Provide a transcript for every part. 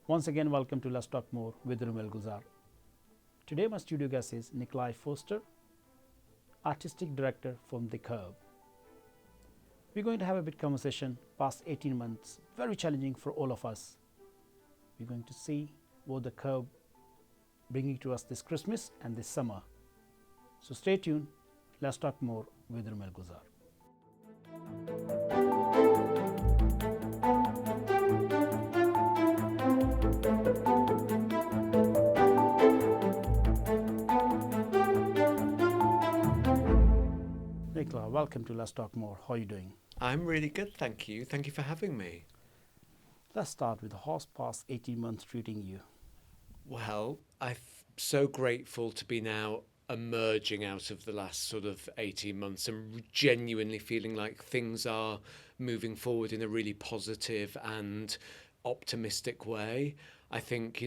Once again, welcome to Let's Talk More with Rumel Gulzar. Today, my studio guest is Nikolai Foster, Artistic Director from The Curve. We're going to have a bit conversation. Past 18 months, very challenging for all of us. We're going to see what The Curve bringing to us this Christmas and this summer. So stay tuned. Let's talk more with Rumel Gulzar. Nikolai, welcome to Let's Talk More. How are you doing? I'm really good, thank you. Thank you for having me. Let's start with how's past 18 months treating you? Well, I'm so grateful to be now emerging out of the last sort of 18 months and genuinely feeling like things are moving forward in a really positive and optimistic way. I think,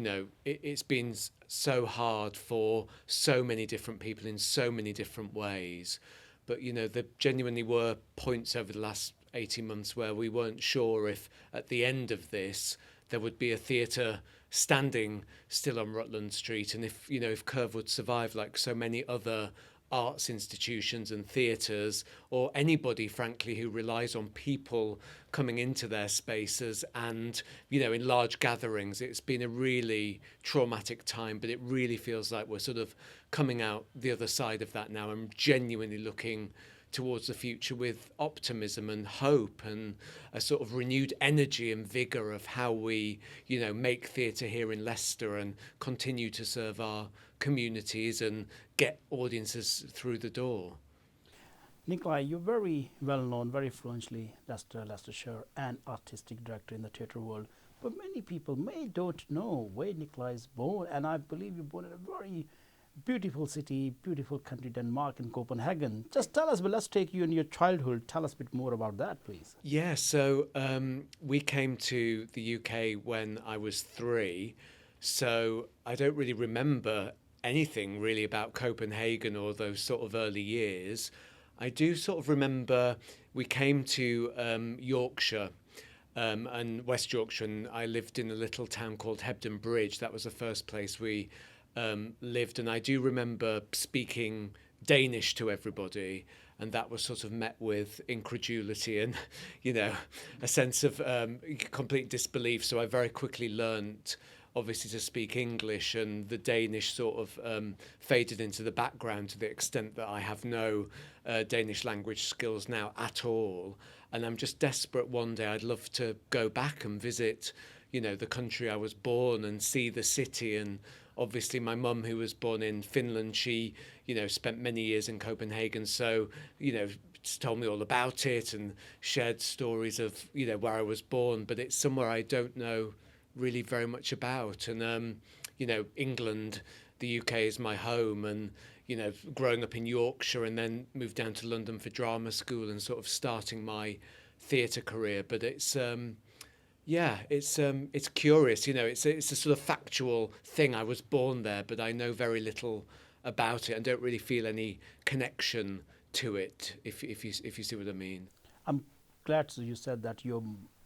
it's been so hard for so many different people in so many different ways. But, there genuinely were points over the last 18 months where we weren't sure if at the end of this there would be a theatre standing still on Rutland Street, and if Curve would survive like so many other arts institutions and theatres, or anybody frankly who relies on people coming into their spaces and in large gatherings. It's been a really traumatic time, but it really feels like we're sort of coming out the other side of that now. I'm genuinely looking towards the future with optimism and hope and a sort of renewed energy and vigour of how we, make theatre here in Leicester and continue to serve our communities and get audiences through the door. Nikolai, you're very well known, very fluently Leicestershire, and artistic director in the theatre world. But many people don't know where Nikolai is born, and I believe you're born in a very beautiful city, beautiful country, Denmark, in Copenhagen. Just tell us, let's take you in your childhood. Tell us a bit more about that, please. Yeah, so we came to the UK when I was 3, so I don't really remember anything really about Copenhagen or those sort of early years. I do sort of remember we came to Yorkshire and West Yorkshire, and I lived in a little town called Hebden Bridge. That was the first place we lived, and I do remember speaking Danish to everybody, and that was sort of met with incredulity and a sense of complete disbelief. So I very quickly learnt obviously to speak English, and the Danish sort of faded into the background to the extent that I have no Danish language skills now at all. And I'm just desperate one day. I'd love to go back and visit the country I was born and see the city. And obviously my mum, who was born in Finland, she spent many years in Copenhagen, so told me all about it and shared stories of where I was born. But it's somewhere I don't know really very much about. And England, the UK is my home, and growing up in Yorkshire and then moved down to London for drama school and sort of starting my theatre career. But it's it's curious. It's a sort of factual thing. I was born there, but I know very little about it and don't really feel any connection to it, if you see what I mean. I'm glad you said that you're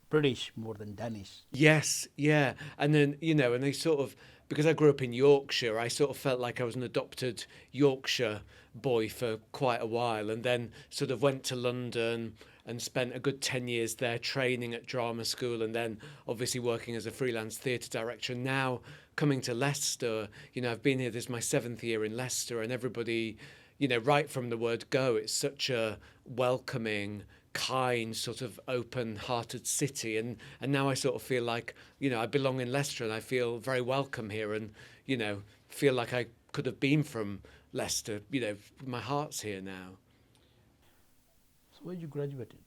British more than Danish. Yes, yeah. And then, and they sort of, because I grew up in Yorkshire, I sort of felt like I was an adopted Yorkshire boy for quite a while, and then sort of went to London and spent a good 10 years there training at drama school, and then obviously working as a freelance theatre director. And now coming to Leicester, I've been here, this is my 7th year in Leicester, and everybody, right from the word go, it's such a welcoming, kind, sort of open-hearted city, and now I sort of feel like I belong in Leicester, and I feel very welcome here, and feel like I could have been from Leicester. My heart's here now. So where you graduated?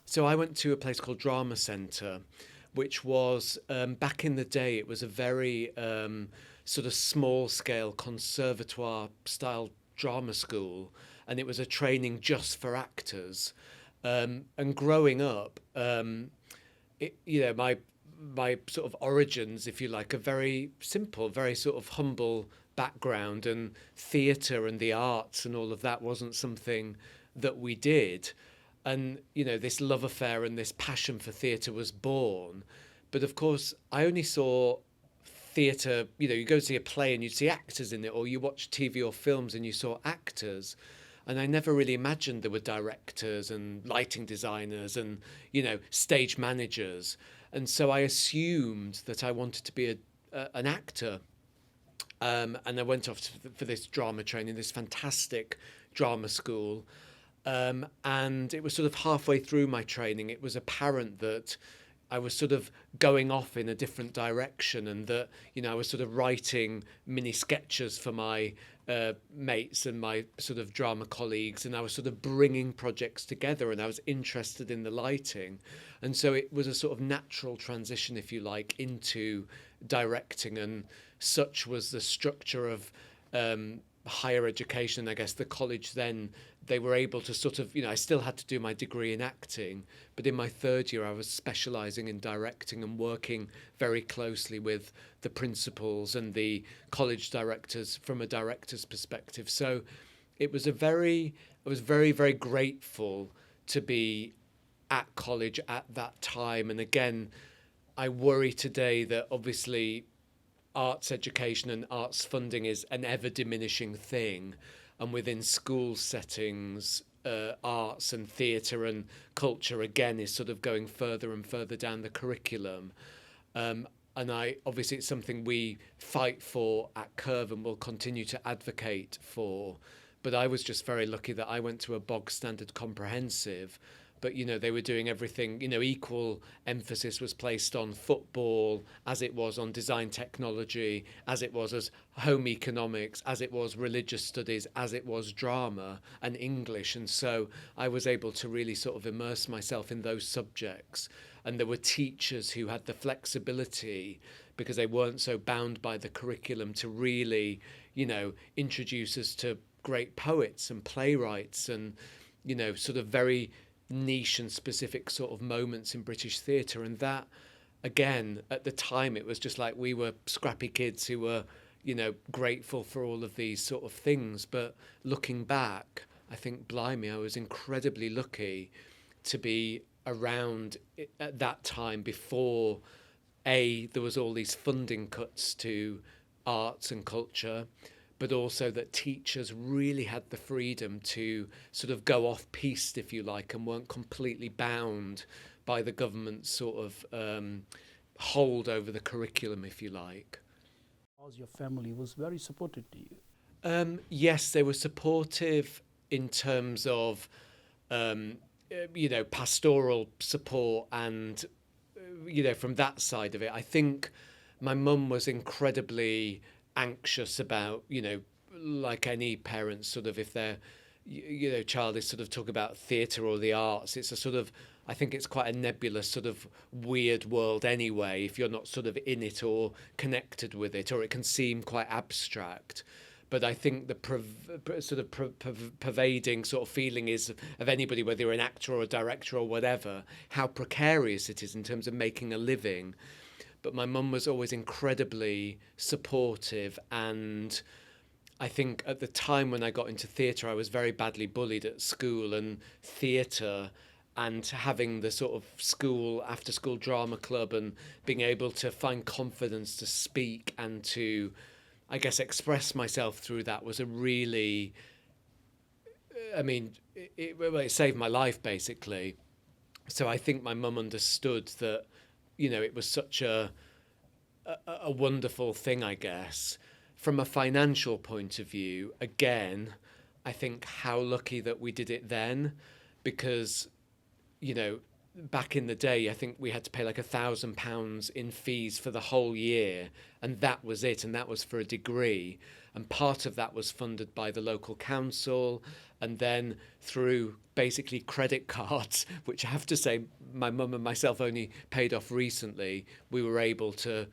So I went to a place called Drama Centre, which was back in the day, it was a very sort of small-scale conservatoire style drama school, and it was a training just for actors. And growing up, my sort of origins, if you like, are very simple, very sort of humble background, and theatre and the arts and all of that wasn't something that we did. And, this love affair and this passion for theatre was born. But of course, I only saw theatre, you go to see a play and you'd see actors in it, or you watch TV or films and you saw actors. And I never really imagined there were directors and lighting designers and, stage managers. And so I assumed that I wanted to be an actor. And I went off for this drama training, this fantastic drama school. And it was sort of halfway through my training, it was apparent that I was sort of going off in a different direction, and that, I was sort of writing mini sketches for my mates and my sort of drama colleagues, and I was sort of bringing projects together, and I was interested in the lighting. And so it was a sort of natural transition, if you like, into directing, and such was the structure of higher education. I guess the college then, they were able to sort of, I still had to do my degree in acting, but in my third year I was specialising in directing and working very closely with the principals and the college directors from a director's perspective. So I was very, very grateful to be at college at that time. And again, I worry today that obviously arts education and arts funding is an ever diminishing thing, and within school settings, arts and theatre and culture again is sort of going further and further down the curriculum. And obviously it's something we fight for at Curve and will continue to advocate for. But I was just very lucky that I went to a bog standard comprehensive, but they were doing everything, equal emphasis was placed on football, as it was on design technology, as it was as home economics, as it was religious studies, as it was drama and English. And so I was able to really sort of immerse myself in those subjects. And there were teachers who had the flexibility, because they weren't so bound by the curriculum, to really, introduce us to great poets and playwrights and, sort of very niche and specific sort of moments in British theatre. And that, again, at the time, it was just like we were scrappy kids who were, grateful for all of these sort of things. But looking back, I think, blimey, I was incredibly lucky to be around at that time before, there was all these funding cuts to arts and culture, but also that teachers really had the freedom to sort of go off-piste, if you like, and weren't completely bound by the government's sort of hold over the curriculum, if you like. Because your family was very supportive to you. Yes, they were supportive in terms of, pastoral support and, from that side of it. I think my mum was incredibly anxious about, like any parents, sort of, if their child is sort of talking about theatre or the arts, it's a sort of, I think it's quite a nebulous sort of weird world anyway, if you're not sort of in it or connected with it, or it can seem quite abstract. But I think the pervading sort of feeling is of anybody, whether you're an actor or a director or whatever, how precarious it is in terms of making a living. But my mum was always incredibly supportive, and I think at the time when I got into theatre, I was very badly bullied at school, and theatre and having the sort of school, after school drama club, and being able to find confidence to speak and to, I guess, express myself through that was a really, it saved my life, basically. So I think my mum understood that, it was such a wonderful thing, I guess. From a financial point of view, again, I think how lucky that we did it then, because, back in the day, I think we had to pay like £1,000 in fees for the whole year, and that was it, and that was for a degree. And part of that was funded by the local council, and then through basically credit cards, which I have to say my mum and myself only paid off recently, we were able to,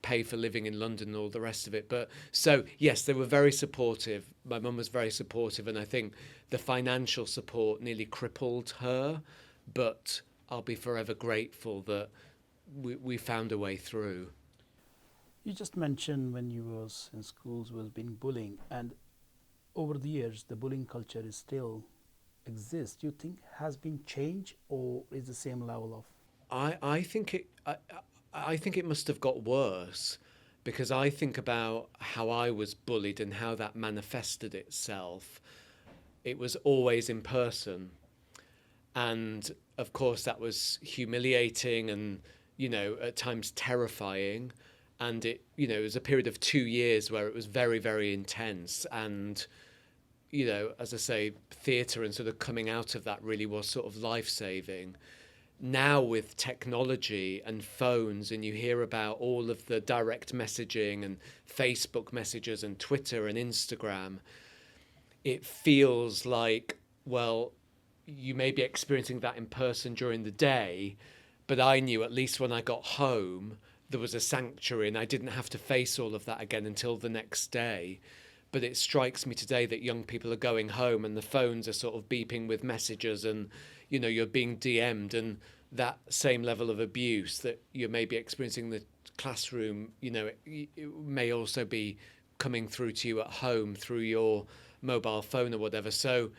pay for living in London and all the rest of it. But so, yes, they were very supportive. My mum was very supportive, and I think the financial support nearly crippled her, but I'll be forever grateful that we found a way through. You just mentioned when you was in schools was being bullying, and over the years the bullying culture is still exists. Do you think has been changed, or is the same level of? I think I think it must have got worse, because I think about how I was bullied and how that manifested itself. It was always in person. And of course, that was humiliating and, at times terrifying. And it was a period of 2 years where it was very, very intense. And, as I say, theatre and sort of coming out of that really was sort of life-saving. Now with technology and phones, and you hear about all of the direct messaging and Facebook messages and Twitter and Instagram, it feels like, well, you may be experiencing that in person during the day, but I knew at least when I got home, there was a sanctuary and I didn't have to face all of that again until the next day. But it strikes me today that young people are going home and the phones are sort of beeping with messages, and you're being DM'd, and that same level of abuse that you may be experiencing in the classroom, it may also be coming through to you at home through your mobile phone or whatever. So,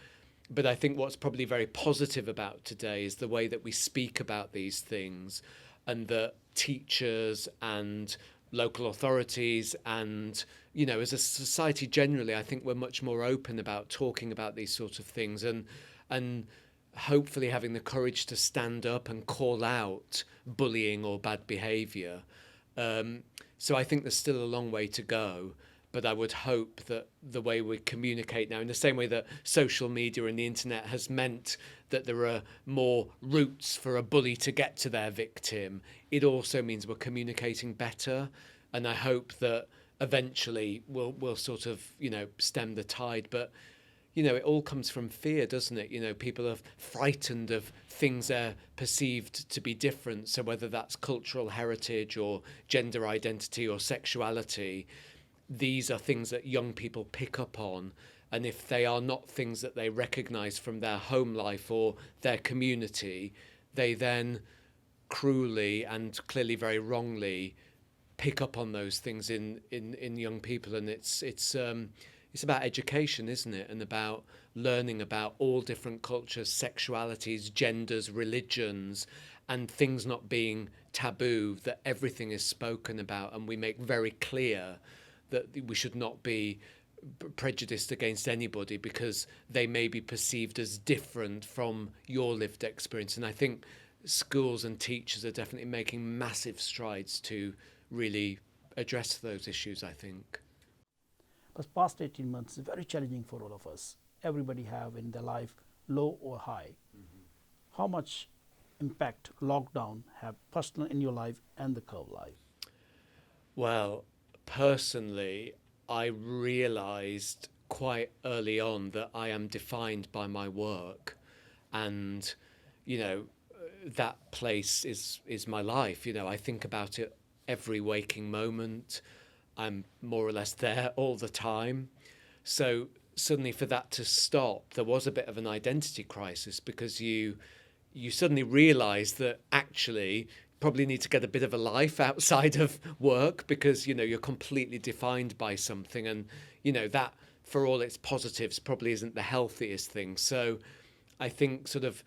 but I think what's probably very positive about today is the way that we speak about these things, and that teachers and local authorities and, as a society generally, I think we're much more open about talking about these sorts of things, and hopefully having the courage to stand up and call out bullying or bad behaviour. So I think there's still a long way to go, but I would hope that the way we communicate now, in the same way that social media and the internet has meant that there are more routes for a bully to get to their victim, it also means we're communicating better. And I hope that eventually we'll sort of, stem the tide. But it all comes from fear, doesn't it? People are frightened of things they're perceived to be different. So whether that's cultural heritage or gender identity or sexuality, these are things that young people pick up on. And if they are not things that they recognise from their home life or their community, they then cruelly and clearly very wrongly pick up on those things in young people. And it's about education, isn't it? And about learning about all different cultures, sexualities, genders, religions, and things not being taboo, that everything is spoken about, and we make very clear that we should not be prejudiced against anybody because they may be perceived as different from your lived experience. And I think schools and teachers are definitely making massive strides to really address those issues, I think. But past 18 months is very challenging for all of us. Everybody have in their life low or high. How much impact lockdown have personal in your life and the Curve life? Well, personally, I realised quite early on that I am defined by my work, and that place is my life. I think about it every waking moment. I'm more or less there all the time. So suddenly for that to stop, there was a bit of an identity crisis, because you suddenly realise that actually probably need to get a bit of a life outside of work, because you're completely defined by something, and that, for all its positives, probably isn't the healthiest thing. So I think sort of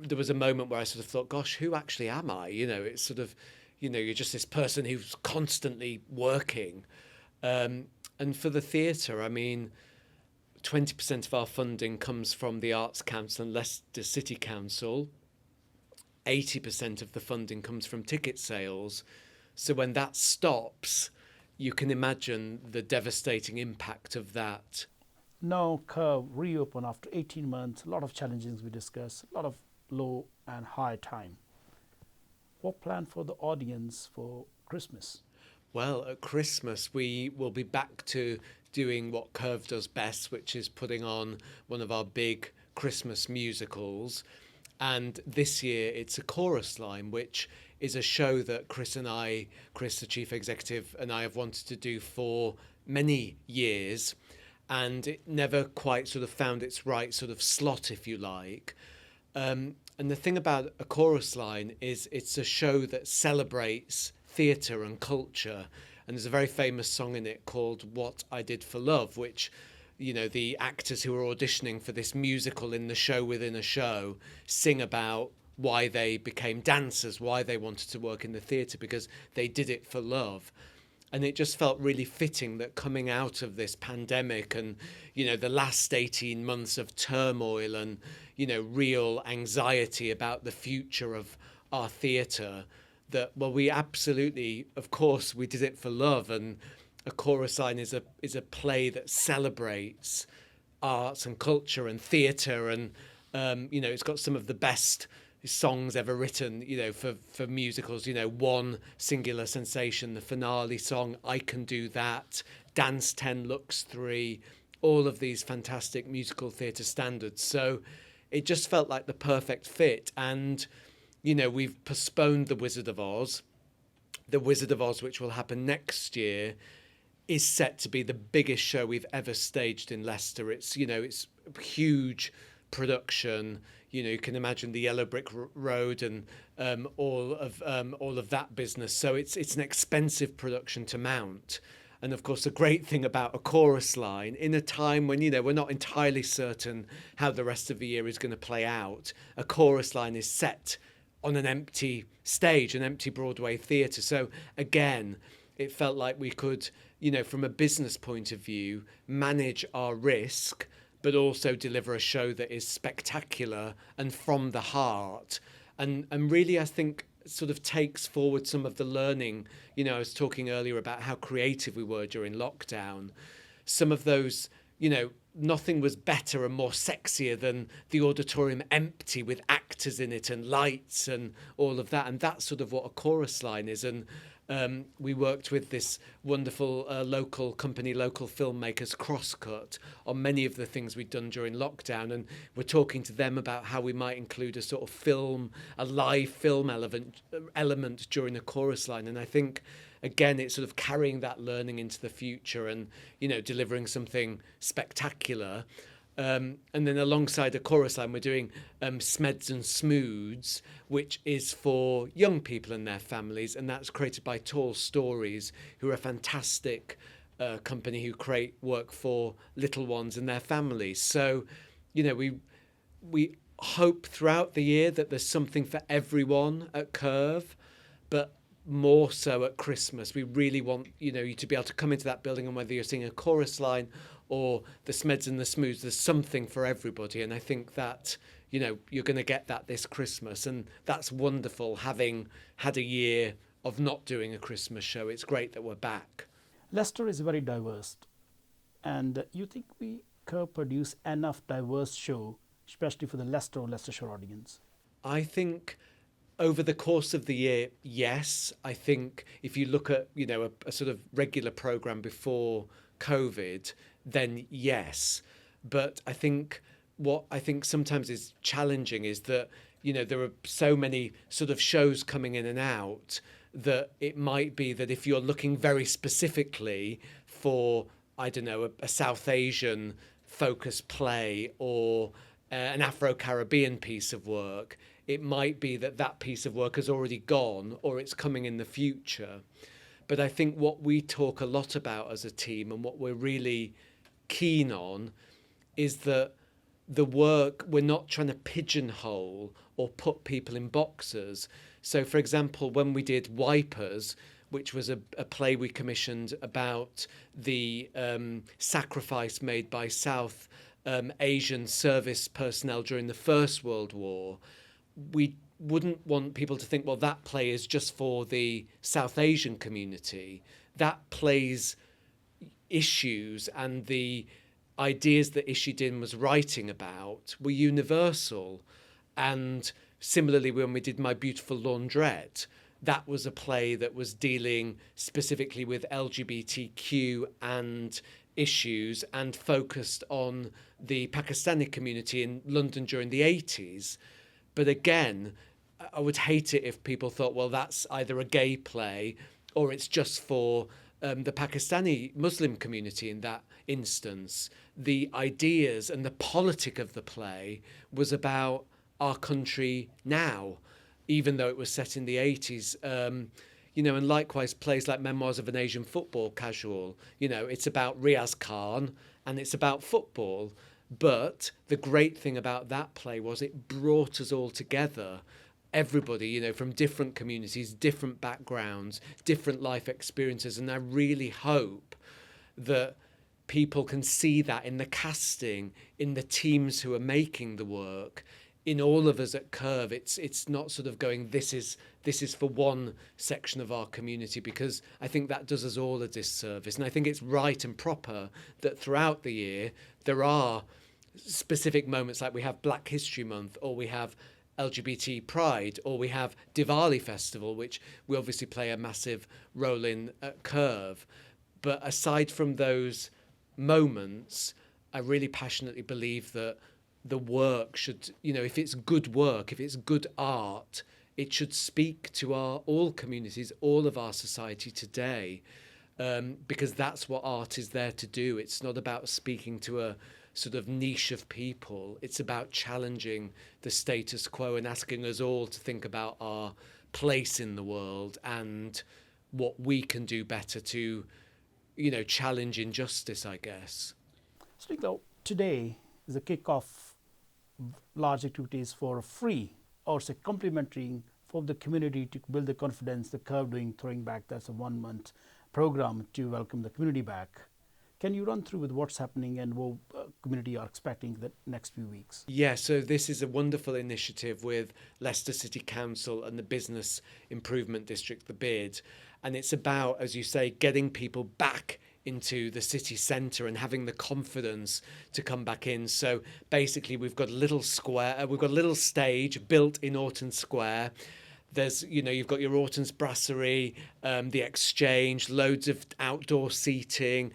there was a moment where I sort of thought, gosh, who actually am I? It's sort of, you're just this person who's constantly working. And for the theatre, I mean, 20% of our funding comes from the Arts Council and Leicester City Council. 80% of the funding comes from ticket sales. So when that stops, you can imagine the devastating impact of that. Now Curve reopen after 18 months, a lot of challenges we discussed, a lot of low and high time. What plan for the audience for Christmas? Well, at Christmas, we will be back to doing what Curve does best, which is putting on one of our big Christmas musicals. And this year it's a chorus line, which is a show that Chris, the chief executive, and I have wanted to do for many years. And it never quite sort of found its right sort of slot, if you like. And the thing about a chorus line is it's a show that celebrates theatre and culture. And there's a very famous song in it called What I Did for Love, which, the actors who are auditioning for this musical in the show within a show sing about why they became dancers, why they wanted to work in the theatre, because they did it for love. And it just felt really fitting that coming out of this pandemic and, the last 18 months of turmoil and, real anxiety about the future of our theatre, that, well, we absolutely, of course, we did it for love. And A Chorus Line is a play that celebrates arts and culture and theatre. And, it's got some of the best songs ever written, for musicals, One Singular Sensation, the finale song, I Can Do That, Dance 10 Looks 3, all of these fantastic musical theatre standards. So it just felt like the perfect fit. And, we've postponed The Wizard of Oz. The Wizard of Oz, which will happen next year, is set to be the biggest show we've ever staged in Leicester. It's, it's a huge production. You can imagine the yellow brick road and all of that business. So it's an expensive production to mount. And of course, the great thing about A Chorus Line, in a time when, we're not entirely certain how the rest of the year is going to play out, A Chorus Line is set on an empty stage, an empty Broadway theatre. So again, it felt like we could, from a business point of view, manage our risk, but also deliver a show that is spectacular and from the heart. And really, I think, sort of takes forward some of the learning. I was talking earlier about how creative we were during lockdown. Some of those, nothing was better and more sexier than the auditorium empty with actors in it and lights and all of that. And that's sort of what A Chorus Line is. And we worked with this wonderful local company, local filmmakers, Crosscut, on many of the things we'd done during lockdown. And we're talking to them about how we might include a sort of a live film element during A Chorus Line. And I think, again, it's sort of carrying that learning into the future and, delivering something spectacular. And then alongside A Chorus Line, we're doing Smeds and Smooths, which is for young people and their families, and that's created by Tall Stories, who are a fantastic company who create work for little ones and their families. So, we hope throughout the year that there's something for everyone at Curve, but more so at Christmas. We really want, you to be able to come into that building, and whether you're seeing A Chorus Line or the Smeds and the Smooths, there's something for everybody. And I think that, you're going to get that this Christmas. And that's wonderful, having had a year of not doing a Christmas show. It's great that we're back. Leicester is very diverse. And you think we can produce enough diverse show, especially for the Leicester or Leicestershire audience? I think over the course of the year, yes. I think if you look at, a sort of regular programme before COVID, then yes. But I think what I think sometimes is challenging is that, there are so many sort of shows coming in and out that it might be that if you're looking very specifically for, I don't know, a South Asian focused play or an Afro-Caribbean piece of work, it might be that that piece of work has already gone or it's coming in the future. But I think what we talk a lot about as a team and what we're really keen on is that the work, we're not trying to pigeonhole or put people in boxes. So, for example, when we did Wipers, which was a play we commissioned about the sacrifice made by South Asian service personnel during the First World War, we wouldn't want people to think, well, that play is just for the South Asian community. That play's issues and the ideas that Ishidin was writing about were universal. And similarly, when we did My Beautiful Laundrette, that was a play that was dealing specifically with LGBTQ and issues and focused on the Pakistani community in London during the 80s. But again, I would hate it if people thought, well, that's either a gay play or it's just for the Pakistani Muslim community in that instance. The ideas and the politic of the play was about our country now, even though it was set in the 80s. And likewise, plays like Memoirs of an Asian Football Casual, it's about Riaz Khan and it's about football. But the great thing about that play was it brought us all together everybody, from different communities, different backgrounds, different life experiences. And I really hope that people can see that in the casting, in the teams who are making the work, in all of us at Curve. It's not sort of going, this is for one section of our community, because I think that does us all a disservice. And I think it's right and proper that throughout the year there are specific moments, like we have Black History Month, or we have LGBT Pride, or we have Diwali Festival, which we obviously play a massive role in at Curve. But aside from those moments, I really passionately believe that the work should, if it's good work, if it's good art, it should speak to all communities, all of our society today, because that's what art is there to do. It's not about speaking to a sort of niche of people. It's about challenging the status quo and asking us all to think about our place in the world and what we can do better to, challenge injustice, I guess. So today is a kick-off large activities for free or say complimentary for the community to build the confidence. The Curve throwing back, that's a 1 month program to welcome the community back. Can you run through with what's happening and what community are expecting the next few weeks? Yeah, so this is a wonderful initiative with Leicester City Council and the Business Improvement District, the BID. And it's about, as you say, getting people back into the city centre and having the confidence to come back in. So basically we've got a little square, we've got a little stage built in Orton Square. There's, you've got your Orton's Brasserie, the Exchange, loads of outdoor seating,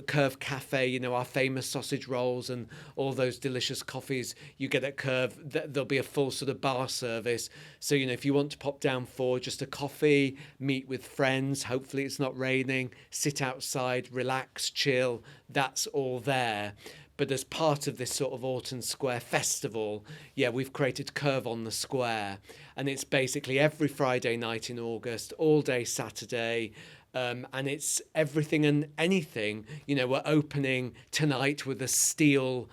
Curve Cafe, our famous sausage rolls and all those delicious coffees you get at Curve. There'll be a full sort of bar service. So, if you want to pop down for just a coffee, meet with friends, hopefully it's not raining, sit outside, relax, chill, that's all there. But as part of this sort of Orton Square festival, we've created Curve on the Square. And it's basically every Friday night in August, all day Saturday. And it's everything and anything. We're opening tonight with a steel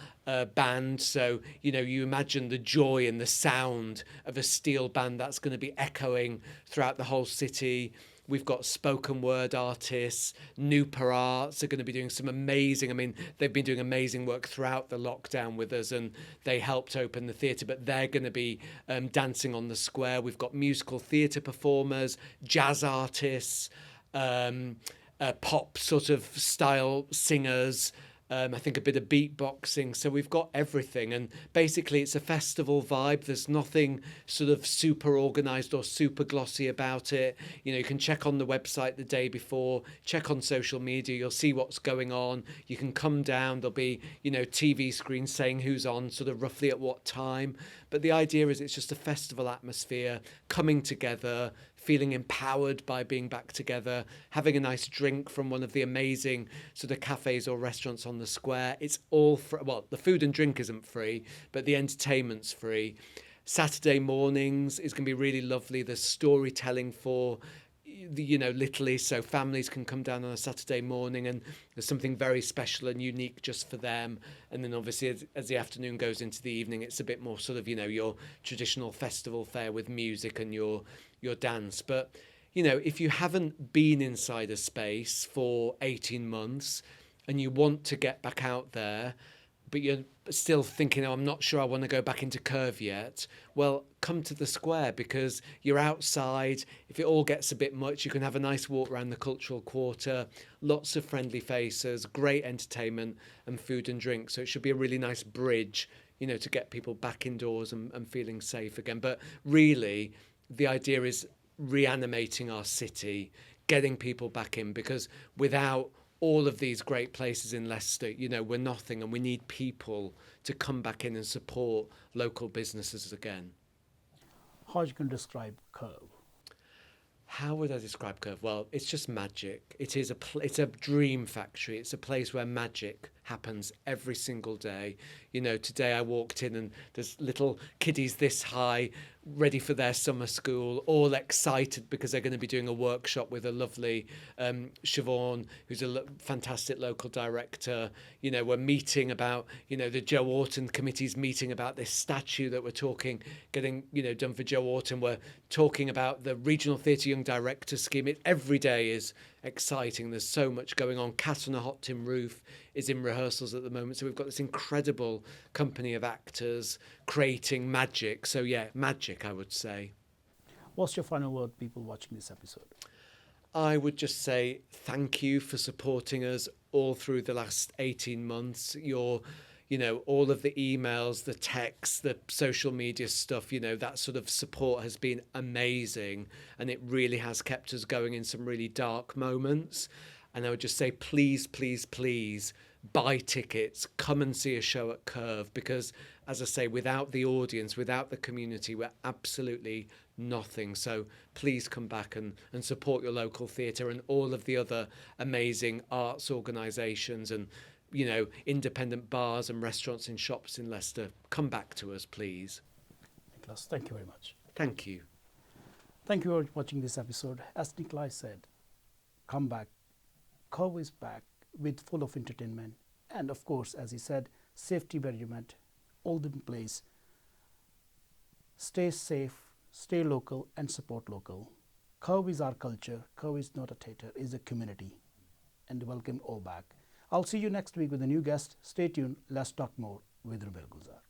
band. So, you imagine the joy and the sound of a steel band that's going to be echoing throughout the whole city. We've got spoken word artists, Pukaar Arts are going to be doing some amazing, they've been doing amazing work throughout the lockdown with us, and they helped open the theatre, but they're going to be dancing on the square. We've got musical theatre performers, jazz artists, pop sort of style singers, I think a bit of beatboxing. So we've got everything. And basically it's a festival vibe. There's nothing sort of super organised or super glossy about it. You can check on the website the day before, check on social media, you'll see what's going on. You can come down, there'll be, TV screens saying who's on, sort of roughly at what time. But the idea is it's just a festival atmosphere, coming together, feeling empowered by being back together, having a nice drink from one of the amazing sort of cafes or restaurants on the square. It's all free. Well, the food and drink isn't free, but the entertainment's free. Saturday mornings is going to be really lovely. There's storytelling for literally, so families can come down on a Saturday morning and there's something very special and unique just for them. And then obviously as the afternoon goes into the evening, it's a bit more sort of your traditional festival fare with music and your dance. But if you haven't been inside a space for 18 months and you want to get back out there, but you're still thinking, I'm not sure I want to go back into Curve yet, well, come to the square, because you're outside. If it all gets a bit much, you can have a nice walk around the cultural quarter, lots of friendly faces, great entertainment and food and drink. So it should be a really nice bridge, to get people back indoors and feeling safe again. But really, the idea is reanimating our city, getting people back in, because without all of these great places in Leicester, we're nothing, and we need people to come back in and support local businesses again. How you can describe Curve? How would I describe Curve? Well, it's just magic. It's a dream factory. It's a place where magic happens every single day. You know, today I walked in and there's little kiddies this high, ready for their summer school, all excited because they're going to be doing a workshop with a lovely Siobhan, who's a fantastic local director. You know, we're meeting about, you know, the Joe Orton committee's meeting about this statue that we're getting, you know, done for Joe Orton. We're talking about the Regional Theatre Young Director Scheme. Every day is exciting. There's so much going on. Cat on a Hot Tin Roof is in rehearsals at the moment. So we've got this incredible company of actors creating magic. So yeah, magic, I would say. What's your final word, people watching this episode? I would just say thank you for supporting us all through the last 18 months. You know, all of the emails, the texts, the social media stuff, you know, that sort of support has been amazing. And it really has kept us going in some really dark moments. And I would just say, please, please, please buy tickets, come and see a show at Curve, because as I say, without the audience, without the community, we're absolutely nothing. So please come back and support your local theatre and all of the other amazing arts organisations and, you know, independent bars and restaurants and shops in Leicester. Come back to us, please. Nicholas, thank you very much. Thank you. Thank you for watching this episode. As Nikolai said, come back. Curve is back with full of entertainment. And of course, as he said, safety measurement, all in place. Stay safe, stay local and support local. Curve is our culture. Curve is not a theatre, it's a community. And welcome all back. I'll see you next week with a new guest. Stay tuned. Let's talk more with Rubail Gulzar.